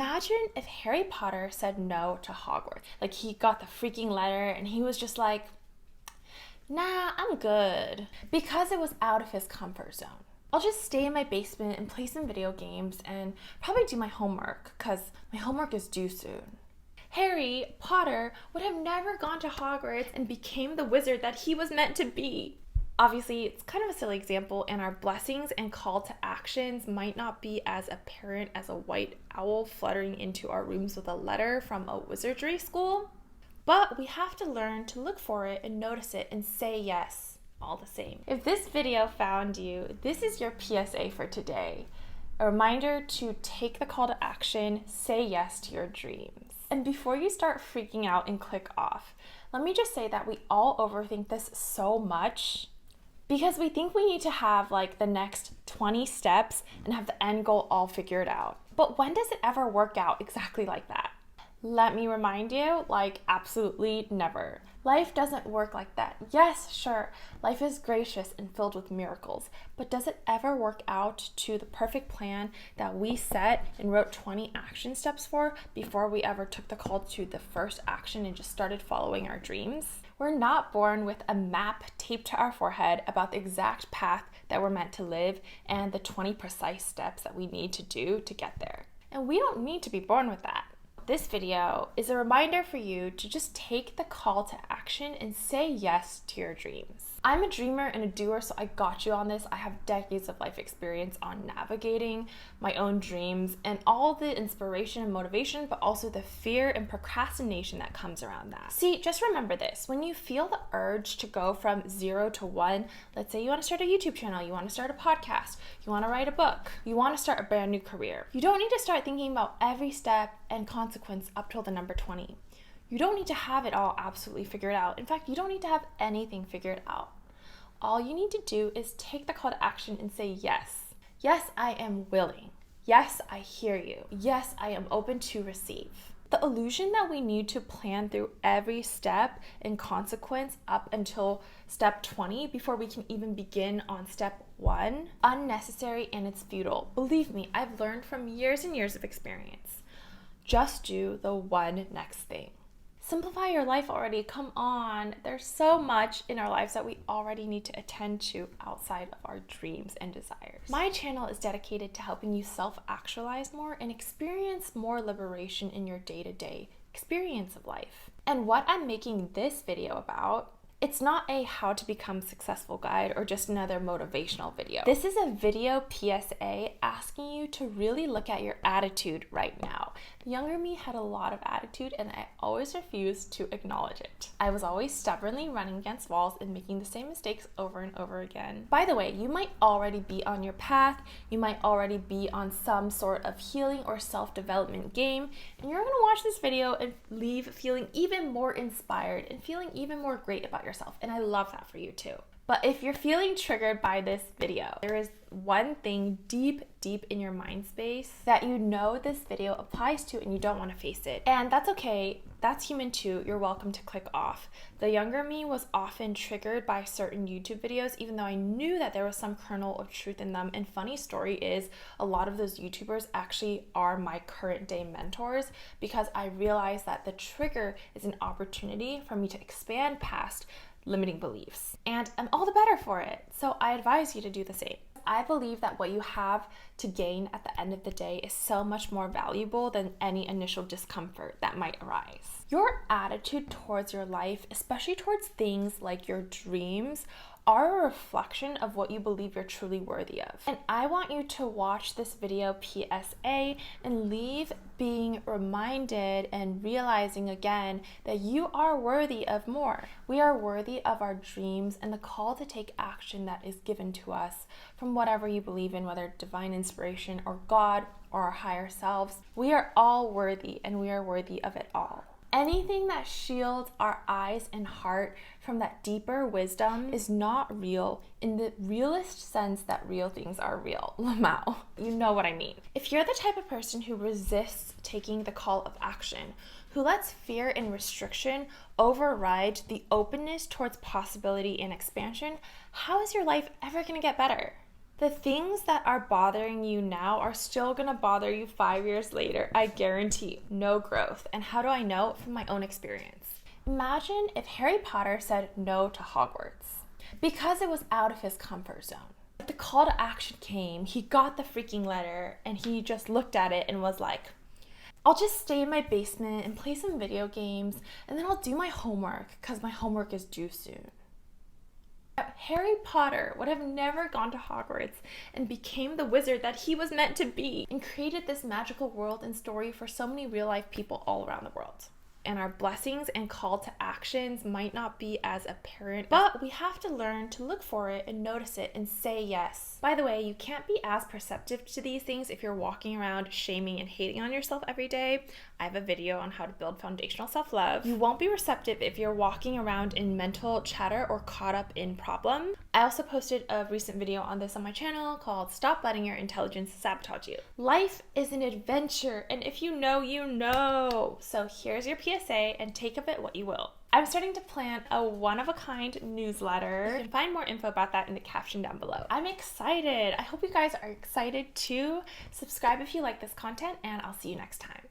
Imagine if Harry Potter said no to Hogwarts. Like, he got the freaking letter and he was just like, nah, I'm good. Because it was out of his comfort zone. I'll just stay in my basement and play some video games and probably do my homework, because my homework is due soon. Harry Potter would have never gone to Hogwarts and became the wizard that he was meant to be. Obviously, it's kind of a silly example, and our blessings and call to actions might not be as apparent as a white owl fluttering into our rooms with a letter from a wizardry school. But we have to learn to look for it and notice it and say yes all the same. If this video found you, this is your PSA for today. A reminder to take the call to action, say yes to your dreams. And before you start freaking out and click off, let me just say that we all overthink this so much because we think we need to have like the next 20 steps and have the end goal all figured out. But when does it ever work out exactly like that? Let me remind you, like, absolutely never. Life doesn't work like that. Yes, sure, life is gracious and filled with miracles, but does it ever work out to the perfect plan that we set and wrote 20 action steps for before we ever took the call to the first action and just started following our dreams? We're not born with a map taped to our forehead about the exact path that we're meant to live and the 20 precise steps that we need to do to get there. And we don't need to be born with that. This video is a reminder for you to just take the call to action and say yes to your dreams. I'm a dreamer and a doer, so I got you on this. I have decades of life experience on navigating my own dreams and all the inspiration and motivation, but also the fear and procrastination that comes around that. See, just remember this. When you feel the urge to go from 0 to 1, let's say you want to start a YouTube channel, you want to start a podcast, you want to write a book, you want to start a brand new career. You don't need to start thinking about every step and consequence up till the number 20. You don't need to have it all absolutely figured out. In fact, you don't need to have anything figured out. All you need to do is take the call to action and say yes. Yes, I am willing. Yes, I hear you. Yes, I am open to receive. The illusion that we need to plan through every step and consequence up until step 20 before we can even begin on step 1, unnecessary and it's futile. Believe me, I've learned from years and years of experience. Just do the one next thing. Simplify your life already. Come on. There's so much in our lives that we already need to attend to outside of our dreams and desires. My channel is dedicated to helping you self-actualize more and experience more liberation in your day-to-day experience of life. And what I'm making this video about, it's not a how to become successful guide or just another motivational video. This is a video PSA asking you to really look at your attitude right now. The younger me had a lot of attitude and I always refused to acknowledge it. I was always stubbornly running against walls and making the same mistakes over and over again. By the way, you might already be on your path, you might already be on some sort of healing or self-development game, and you're gonna watch this video and leave feeling even more inspired and feeling even more great about yourself, and I love that for you too. But if you're feeling triggered by this video, there is one thing deep in your mind space that you know this video applies to and you don't want to face it. And that's okay. That's human too. You're welcome to click off. The younger me was often triggered by certain YouTube videos, even though I knew that there was some kernel of truth in them. And funny story is, a lot of those YouTubers actually are my current day mentors, because I realized that the trigger is an opportunity for me to expand past limiting beliefs. And I'm all the better for it. So I advise you to do the same. I believe that what you have to gain at the end of the day is so much more valuable than any initial discomfort that might arise. Your attitude towards your life, especially towards things like your dreams, are a reflection of what you believe you're truly worthy of. And I want you to watch this video PSA and leave being reminded and realizing again that you are worthy of more. We are worthy of our dreams and the call to take action that is given to us from whatever you believe in, whether divine inspiration or God or our higher selves. We are all worthy and we are worthy of it all. Anything that shields our eyes and heart from that deeper wisdom is not real in the realist sense that real things are real. Lamau, you know what I mean. If you're the type of person who resists taking the call of action, who lets fear and restriction override the openness towards possibility and expansion, how is your life ever going to get better? The things that are bothering you now are still gonna bother you 5 years later. I guarantee no growth. And how do I know? From my own experience. Imagine if Harry Potter said no to Hogwarts because it was out of his comfort zone. The call to action came, he got the freaking letter, and he just looked at it and was like, I'll just stay in my basement and play some video games, and then I'll do my homework because my homework is due soon. Harry Potter would have never gone to Hogwarts and became the wizard that he was meant to be and created this magical world and story for so many real life people all around the world. And our blessings and call to actions might not be as apparent, but we have to learn to look for it and notice it and say yes. By the way, you can't be as perceptive to these things if you're walking around shaming and hating on yourself every day. I have a video on how to build foundational self-love. You won't be receptive if you're walking around in mental chatter or caught up in problem. I also posted a recent video on this on my channel called Stop Letting Your Intelligence Sabotage You. Life is an adventure, and if you know, you know. So here's your PSA, and take of it what you will. I'm starting to plan a one-of-a-kind newsletter. You can find more info about that in the caption down below. I'm excited. I hope you guys are excited too. Subscribe if you like this content, and I'll see you next time.